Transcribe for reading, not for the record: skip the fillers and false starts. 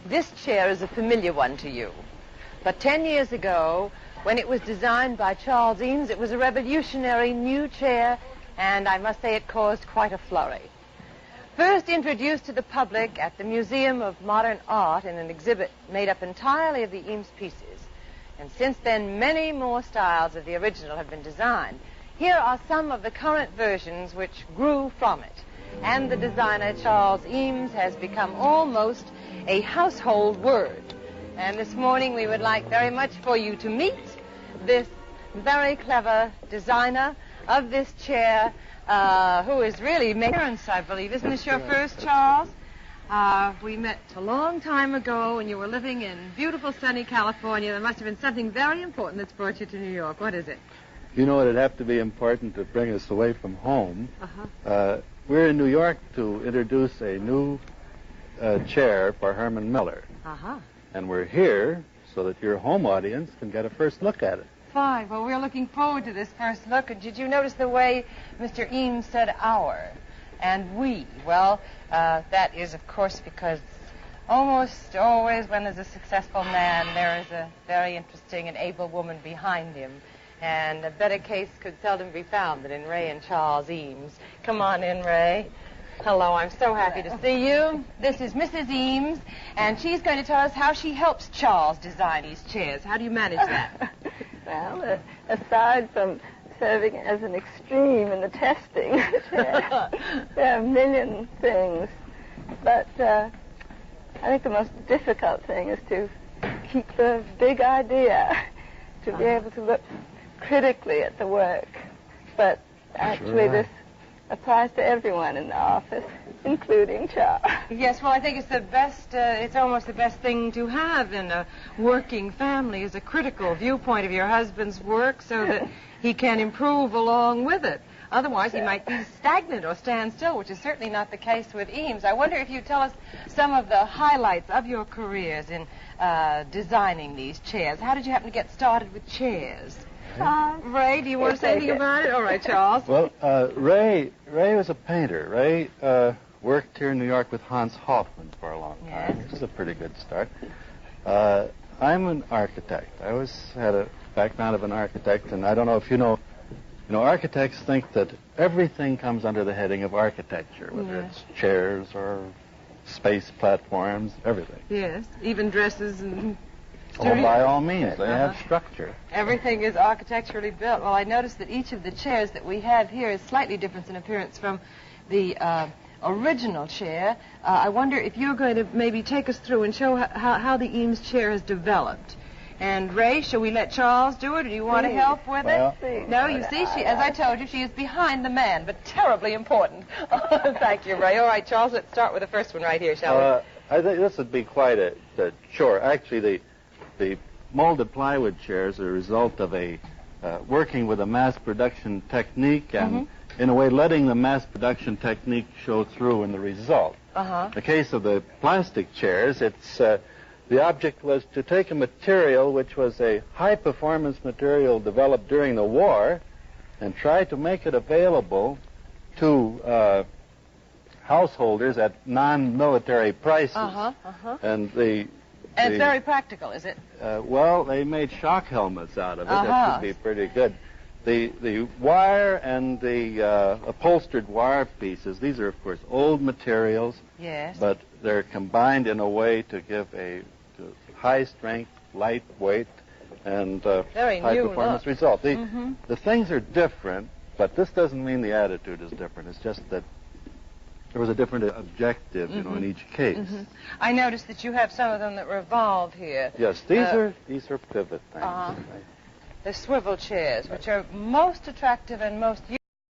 This chair is a familiar one to you. But 10 years ago, when it was designed by Charles Eames, it was a revolutionary new chair, and I must say it caused quite a flurry. First introduced to the public at the Museum of Modern Art in an exhibit made up entirely of the Eames pieces. And since then, many more styles of the original have been designed. Here are some of the current versions which grew from it. And the designer, Charles Eames, has become almost a household word. And this morning we would like very much for you to meet this very clever designer of this chair, who is really parents, I believe. Isn't this your first, Charles? We met a long time ago when you were living in beautiful sunny California. There must have been something very important that's brought you to New York. What is it? You know, it'd have to be important to bring us away from home. We're in New York to introduce a new chair for Herman Miller. And we're here so that your home audience can get a first look at it. Fine. Well, we're looking forward to this first look. And did you notice the way Mr. Eames said our and we? Well, that is, of course, because almost always when there's a successful man, there is a very interesting and able woman behind him. And a better case could seldom be found than in Ray and Charles Eames. Come on in, Ray. Hello, I'm so happy to see you. This is Mrs. Eames, and she's going to tell us how she helps Charles design these chairs. How do you manage that? Well, aside from serving as an extreme in the testing of the chair, there are a million things. But I think the most difficult thing is to keep the big idea, to be able to look critically at the work. But actually this applies to everyone in the office, including Charles. Yes, well, I think it's the best, it's almost the best thing to have in a working family is a critical viewpoint of your husband's work so that he can improve along with it. Otherwise, he might be stagnant or stand still, which is certainly not the case with Eames. I wonder if you'd tell us some of the highlights of your careers in designing these chairs. How did you happen to get started with chairs? Ray, do you want to say anything about it? All right, Charles. Well, Ray was a painter. Ray worked here in New York with Hans Hofmann for a long time, which is a pretty good start. I'm an architect. I always had a background of an architect, and I don't know if you know, architects think that everything comes under the heading of architecture, whether it's chairs or space platforms, everything. Yes, even dresses and... Oh, by all means, they have structure. Everything is architecturally built. Well, I noticed that each of the chairs that we have here is slightly different in appearance from the original chair. I wonder if you're going to maybe take us through and show how the Eames chair has developed. And Ray, shall we let Charles do it, or do you want to help with it? No, you see, as I told you, she is behind the man, but terribly important. Thank you, Ray. All right, Charles, let's start with the first one right here, shall we? I think this would be quite a chore. Actually, the molded plywood chairs are a result of a working with a mass production technique and, in a way, letting the mass production technique show through in the result. In the case of the plastic chairs, it's the object was to take a material which was a high-performance material developed during the war and try to make it available to householders at non-military prices. And and it's very practical, is it? Well, they made shock helmets out of it. That should be pretty good. The wire and the upholstered wire pieces, these are, of course, old materials. Yes. But they're combined in a way to give a high strength, light weight, and high performance result. The things are different, but this doesn't mean the attitude is different. It's just that there was a different objective, in each case. I noticed that you have some of them that revolve here. Yes, these are pivot things. The swivel chairs, which are most attractive and most